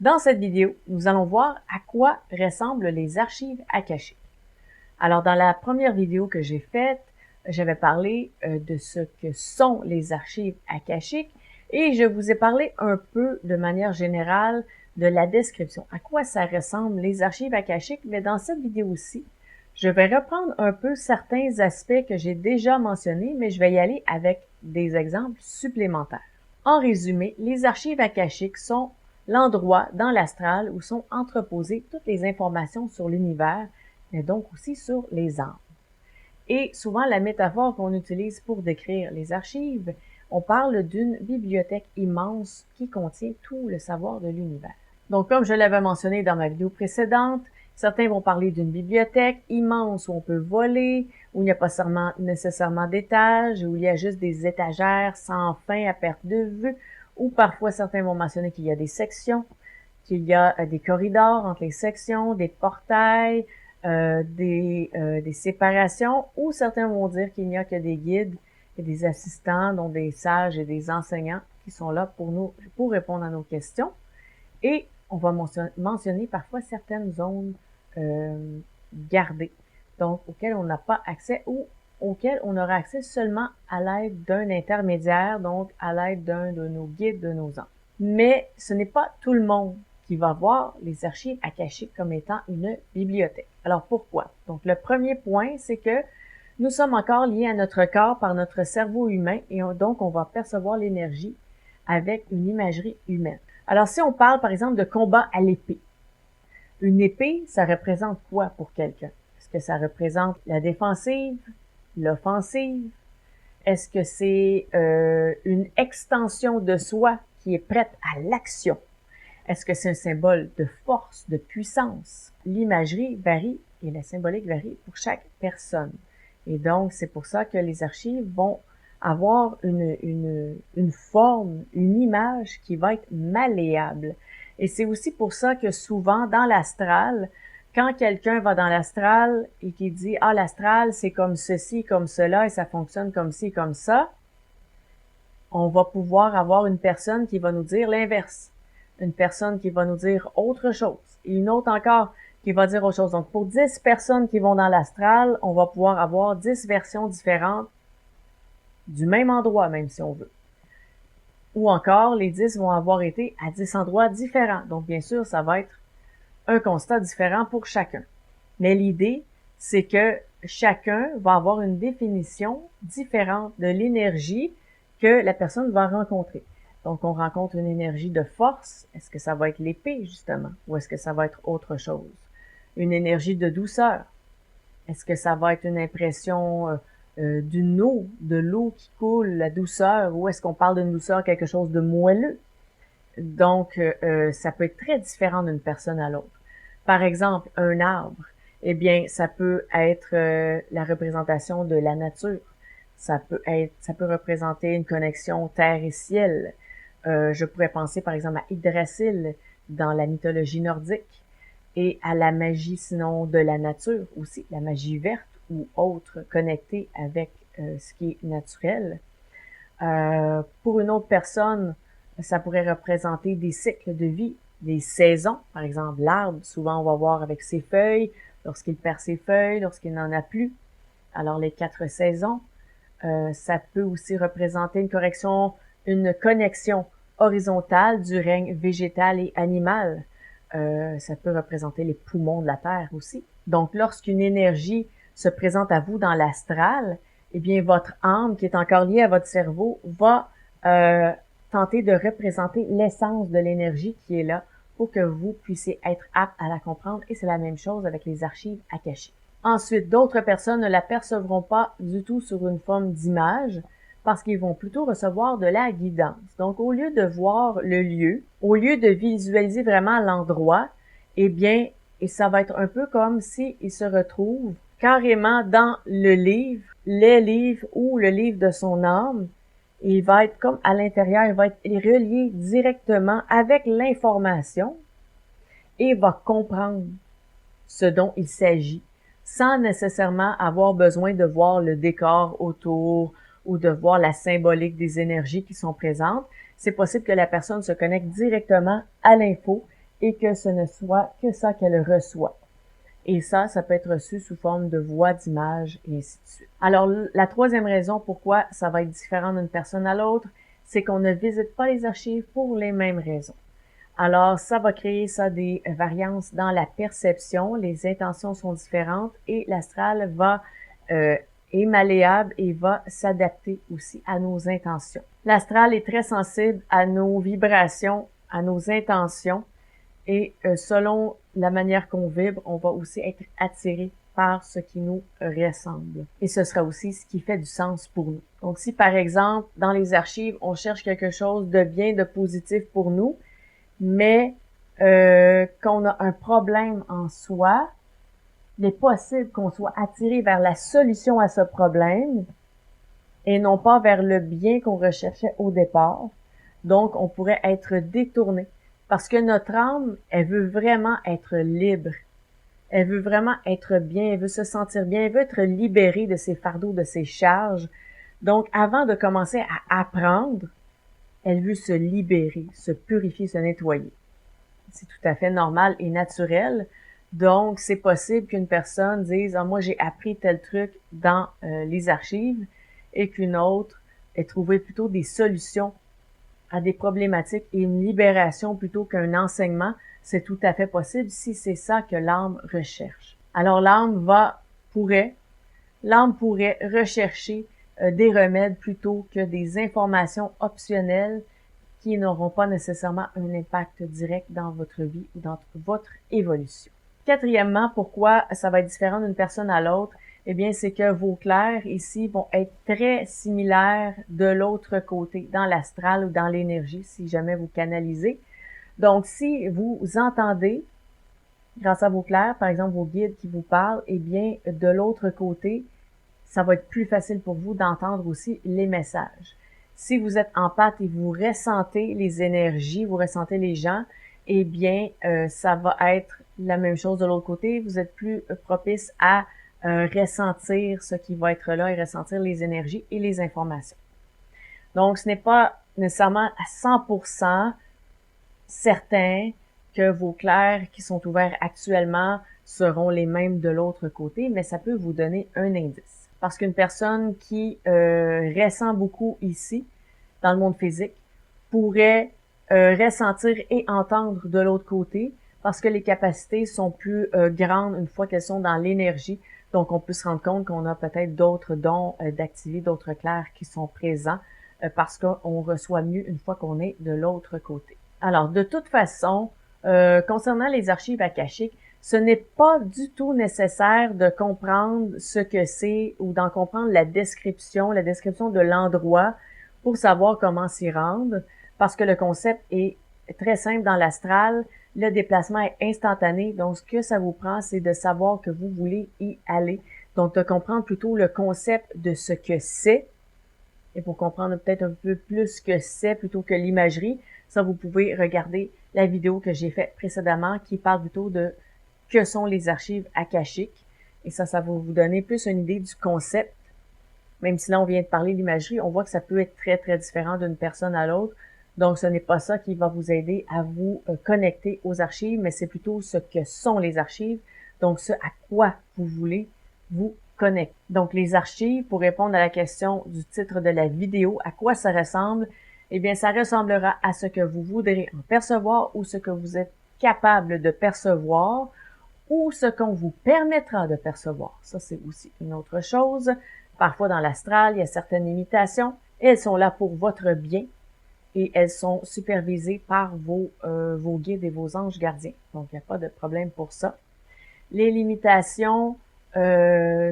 Dans cette vidéo, nous allons voir à quoi ressemblent les archives akashiques. Alors, dans la première vidéo que j'ai faite, j'avais parlé de ce que sont les archives akashiques et je vous ai parlé un peu de manière générale de la description. À quoi ça ressemble les archives akashiques? Mais dans cette vidéo-ci, je vais reprendre un peu certains aspects que j'ai déjà mentionnés, mais je vais y aller avec des exemples supplémentaires. En résumé, les archives akashiques sont l'endroit dans l'astral où sont entreposées toutes les informations sur l'univers, mais donc aussi sur les âmes. Et souvent, la métaphore qu'on utilise pour décrire les archives, on parle d'une bibliothèque immense qui contient tout le savoir de l'univers. Donc, comme je l'avais mentionné dans ma vidéo précédente, certains vont parler d'une bibliothèque immense où on peut voler, où il n'y a pas nécessairement d'étages, où il y a juste des étagères sans fin à perte de vue, ou parfois certains vont mentionner qu'il y a des sections, qu'il y a des corridors entre les sections, des portails, des séparations, ou certains vont dire qu'il n'y a que des guides et des assistants, dont des sages et des enseignants qui sont là pour répondre à nos questions. Et on va mentionner parfois certaines zones gardées, donc auxquelles on n'a pas accès ou auxquelles on aura accès seulement à l'aide d'un intermédiaire, donc à l'aide d'un de nos guides, de nos anges. Mais ce n'est pas tout le monde qui va voir les archives akashiques comme étant une bibliothèque. Alors pourquoi? Donc le premier point, c'est que nous sommes encore liés à notre corps par notre cerveau humain et donc on va percevoir l'énergie avec une imagerie humaine. Alors si on parle par exemple de combat à l'épée, une épée, ça représente quoi pour quelqu'un? Est-ce que ça représente la défensive, l'offensive? Est-ce que c'est une extension de soi qui est prête à l'action? Est-ce que c'est un symbole de force, de puissance? L'imagerie varie et la symbolique varie pour chaque personne. Et donc, c'est pour ça que les archives vont avoir une forme, une image qui va être malléable. Et c'est aussi pour ça que souvent, dans l'astral, quand quelqu'un va dans l'astral et qui dit « Ah, l'astral, c'est comme ceci, comme cela, et ça fonctionne comme ci, comme ça », on va pouvoir avoir une personne qui va nous dire l'inverse. Une personne qui va nous dire autre chose. Et une autre encore qui va dire autre chose. Donc, pour 10 personnes qui vont dans l'astral, on va pouvoir avoir 10 versions différentes du même endroit, même si on veut. Ou encore, les 10 vont avoir été à 10 endroits différents. Donc, bien sûr, ça va être un constat différent pour chacun. Mais l'idée, c'est que chacun va avoir une définition différente de l'énergie que la personne va rencontrer. Donc, on rencontre une énergie de force. Est-ce que ça va être l'épée, justement? Ou est-ce que ça va être autre chose? Une énergie de douceur. Est-ce que ça va être une impression d'une eau, de l'eau qui coule, la douceur? Ou est-ce qu'on parle d'une douceur, quelque chose de moelleux? Donc, ça peut être très différent d'une personne à l'autre. Par exemple, un arbre, eh bien, ça peut être la représentation de la nature. Ça peut représenter une connexion terre et ciel. Je pourrais penser par exemple à Yggdrasil dans la mythologie nordique et à la magie sinon de la nature aussi, la magie verte ou autre connectée avec ce qui est naturel. Pour une autre personne, ça pourrait représenter des cycles de vie, des saisons. Par exemple, l'arbre, souvent on va voir avec ses feuilles, lorsqu'il perd ses feuilles, lorsqu'il n'en a plus. Alors les 4 saisons. Ça peut aussi représenter une connexion horizontale du règne végétal et animal. Ça peut représenter les poumons de la Terre aussi. Donc, lorsqu'une énergie se présente à vous dans l'astral, eh bien, votre âme, qui est encore liée à votre cerveau, va tenter de représenter l'essence de l'énergie qui est là pour que vous puissiez être apte à la comprendre. Et c'est la même chose avec les archives akashiques. Ensuite, d'autres personnes ne l'apercevront pas du tout sur une forme d'image parce qu'ils vont plutôt recevoir de la guidance. Donc, au lieu de voir le lieu, au lieu de visualiser vraiment l'endroit, eh bien, et ça va être un peu comme s'il se retrouve carrément dans le livre, les livres ou le livre de son âme. Il va être comme à l'intérieur, il va être relié directement avec l'information et va comprendre ce dont il s'agit, sans nécessairement avoir besoin de voir le décor autour ou de voir la symbolique des énergies qui sont présentes. C'est possible que la personne se connecte directement à l'info et que ce ne soit que ça qu'elle reçoit. Et ça peut être reçu sous forme de voix, d'image, et ainsi de suite. Alors, la troisième raison pourquoi ça va être différent d'une personne à l'autre, c'est qu'on ne visite pas les archives pour les mêmes raisons. Alors, ça va créer des variances dans la perception, les intentions sont différentes et l'astral est malléable et va s'adapter aussi à nos intentions. L'astral est très sensible à nos vibrations, à nos intentions et selon la manière qu'on vibre, on va aussi être attiré par ce qui nous ressemble. Et ce sera aussi ce qui fait du sens pour nous. Donc, si par exemple, dans les archives, on cherche quelque chose de bien, de positif pour nous, mais qu'on a un problème en soi, il est possible qu'on soit attiré vers la solution à ce problème et non pas vers le bien qu'on recherchait au départ. Donc, on pourrait être détourné parce que notre âme, elle veut vraiment être libre. Elle veut vraiment être bien, elle veut se sentir bien, elle veut être libérée de ses fardeaux, de ses charges. Donc, avant de commencer à apprendre, elle veut se libérer, se purifier, se nettoyer. C'est tout à fait normal et naturel. Donc, c'est possible qu'une personne dise « Ah, moi, j'ai appris tel truc dans les archives » et qu'une autre ait trouvé plutôt des solutions à des problématiques et une libération plutôt qu'un enseignement. C'est tout à fait possible si c'est ça que l'âme recherche. Alors, l'âme pourrait rechercher des remèdes plutôt que des informations optionnelles qui n'auront pas nécessairement un impact direct dans votre vie ou dans votre évolution. Quatrièmement, pourquoi ça va être différent d'une personne à l'autre? Eh bien, c'est que vos clairs ici vont être très similaires de l'autre côté, dans l'astral ou dans l'énergie, si jamais vous canalisez. Donc, si vous entendez, grâce à vos clairs, par exemple vos guides qui vous parlent, eh bien, de l'autre côté, ça va être plus facile pour vous d'entendre aussi les messages. Si vous êtes empathe et vous ressentez les énergies, vous ressentez les gens, eh bien, ça va être la même chose de l'autre côté. Vous êtes plus propice à ressentir ce qui va être là et ressentir les énergies et les informations. Donc, ce n'est pas nécessairement à 100% certain que vos clairs qui sont ouverts actuellement seront les mêmes de l'autre côté, mais ça peut vous donner un indice. Parce qu'une personne qui ressent beaucoup ici, dans le monde physique, pourrait ressentir et entendre de l'autre côté, parce que les capacités sont plus grandes une fois qu'elles sont dans l'énergie. Donc, on peut se rendre compte qu'on a peut-être d'autres dons d'activer, d'autres clairs qui sont présents, parce qu'on reçoit mieux une fois qu'on est de l'autre côté. Alors, de toute façon, concernant les archives akashiques, ce n'est pas du tout nécessaire de comprendre ce que c'est ou d'en comprendre la description de l'endroit pour savoir comment s'y rendre, parce que le concept est très simple dans l'astral. Le déplacement est instantané, donc ce que ça vous prend, c'est de savoir que vous voulez y aller. Donc, de comprendre plutôt le concept de ce que c'est, et pour comprendre peut-être un peu plus ce que c'est plutôt que l'imagerie, ça, vous pouvez regarder la vidéo que j'ai faite précédemment qui parle plutôt de que sont les archives akashiques. Et ça va vous donner plus une idée du concept. Même si là, on vient de parler de l'imagerie, on voit que ça peut être très, très différent d'une personne à l'autre. Donc, ce n'est pas ça qui va vous aider à vous connecter aux archives, mais c'est plutôt ce que sont les archives, donc ce à quoi vous voulez vous connecter. Donc, les archives, pour répondre à la question du titre de la vidéo, à quoi ça ressemble? Eh bien, ça ressemblera à ce que vous voudrez en percevoir ou ce que vous êtes capable de percevoir ou ce qu'on vous permettra de percevoir. Ça, c'est aussi une autre chose. Parfois, dans l'astral, il y a certaines limitations. Elles sont là pour votre bien et elles sont supervisées par vos guides et vos anges gardiens. Donc, il n'y a pas de problème pour ça. Les limitations,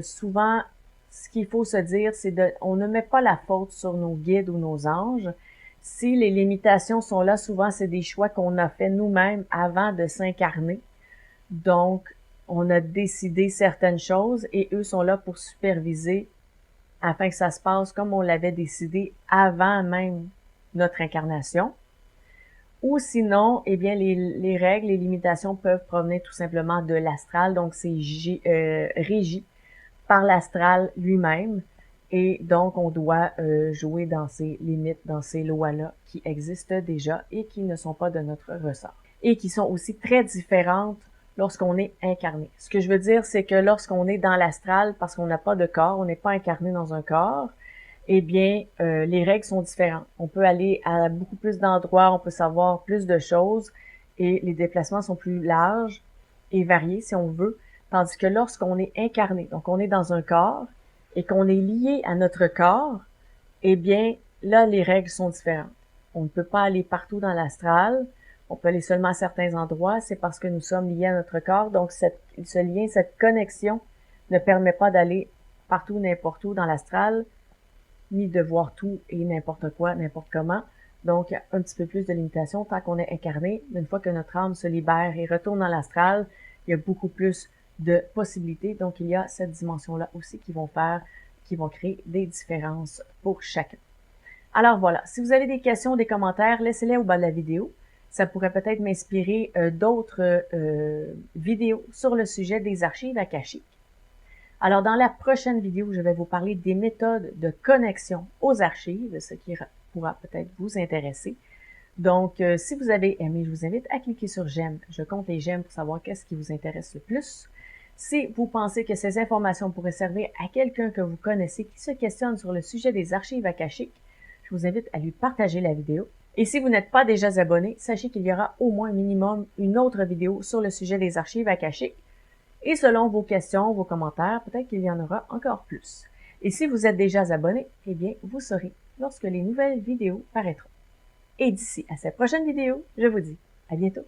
souvent, ce qu'il faut se dire, c'est on ne met pas la faute sur nos guides ou nos anges. Si les limitations sont là, souvent, c'est des choix qu'on a fait nous-mêmes avant de s'incarner. Donc, on a décidé certaines choses et eux sont là pour superviser afin que ça se passe comme on l'avait décidé avant même notre incarnation. Ou sinon, eh bien, les règles, les limitations peuvent provenir tout simplement de l'astral. Donc, c'est régi par l'astral lui-même. Et donc, on doit jouer dans ces limites, dans ces lois-là qui existent déjà et qui ne sont pas de notre ressort. et qui sont aussi très différentes lorsqu'on est incarné. Ce que je veux dire, c'est que lorsqu'on est dans l'astral, parce qu'on n'a pas de corps, on n'est pas incarné dans un corps, eh bien, les règles sont différentes. On peut aller à beaucoup plus d'endroits, on peut savoir plus de choses, et les déplacements sont plus larges et variés, si on veut. Tandis que lorsqu'on est incarné, donc on est dans un corps, et qu'on est lié à notre corps, eh bien, là, les règles sont différentes. On ne peut pas aller partout dans l'astral, on peut aller seulement à certains endroits, c'est parce que nous sommes liés à notre corps, donc ce lien, cette connexion ne permet pas d'aller partout, n'importe où dans l'astral, ni de voir tout et n'importe quoi, n'importe comment. Donc, un petit peu plus de limitation tant qu'on est incarné. Mais une fois que notre âme se libère et retourne dans l'astral, il y a beaucoup plus de possibilités. Donc, il y a cette dimension-là aussi qui vont créer des différences pour chacun. Alors voilà, si vous avez des questions, des commentaires, laissez-les au bas de la vidéo. Ça pourrait peut-être m'inspirer d'autres vidéos sur le sujet des archives akashiques. Alors, dans la prochaine vidéo, je vais vous parler des méthodes de connexion aux archives, ce qui pourra peut-être vous intéresser. Donc, si vous avez aimé, je vous invite à cliquer sur j'aime. Je compte les j'aime pour savoir qu'est-ce qui vous intéresse le plus. Si vous pensez que ces informations pourraient servir à quelqu'un que vous connaissez qui se questionne sur le sujet des archives akashiques, je vous invite à lui partager la vidéo. Et si vous n'êtes pas déjà abonné, sachez qu'il y aura au moins minimum une autre vidéo sur le sujet des archives akashiques. Et selon vos questions, vos commentaires, peut-être qu'il y en aura encore plus. Et si vous êtes déjà abonné, eh bien, vous saurez lorsque les nouvelles vidéos paraîtront. Et d'ici à cette prochaine vidéo, je vous dis à bientôt.